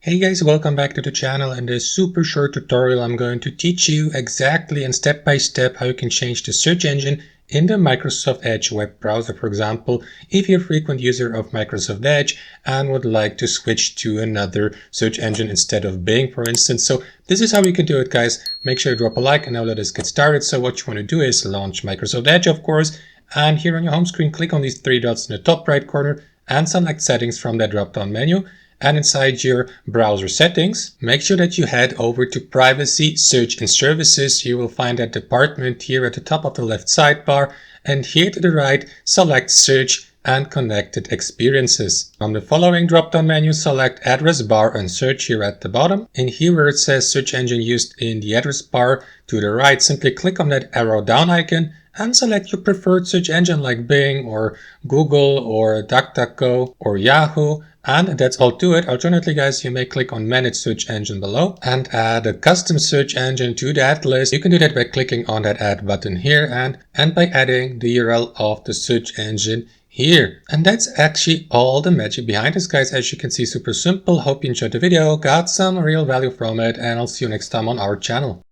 Hey guys, welcome back to the channel. In this super short tutorial, I'm going to teach you exactly and step by step how you can change the search engine in the Microsoft Edge web browser. For example, if you're a frequent user of Microsoft Edge and would like to switch to another search engine instead of Bing, for instance. So this is how you can do it, guys. Make sure you drop a like and now let us get started. So what you want to do is launch Microsoft Edge, of course. And here on your home screen, click on these three dots in the top right corner and select settings from that drop-down menu. And inside your browser settings, make sure that you head over to Privacy, Search and Services. You will find that department here at the top of the left sidebar. And here to the right, select Search and Connected Experiences. From the following drop-down menu, select Address Bar and Search here at the bottom. And here where it says Search Engine Used in the address bar to the right, simply click on that arrow down icon and select your preferred search engine like Bing or Google or DuckDuckGo or Yahoo. And that's all to it. Alternatively, guys, you may click on Manage Search Engine below and add a custom search engine to that list. You can do that by clicking on that Add button here and by adding the URL of the search engine here. And that's actually all the magic behind this, guys. As you can see, super simple. Hope you enjoyed the video, got some real value from it, and I'll see you next time on our channel.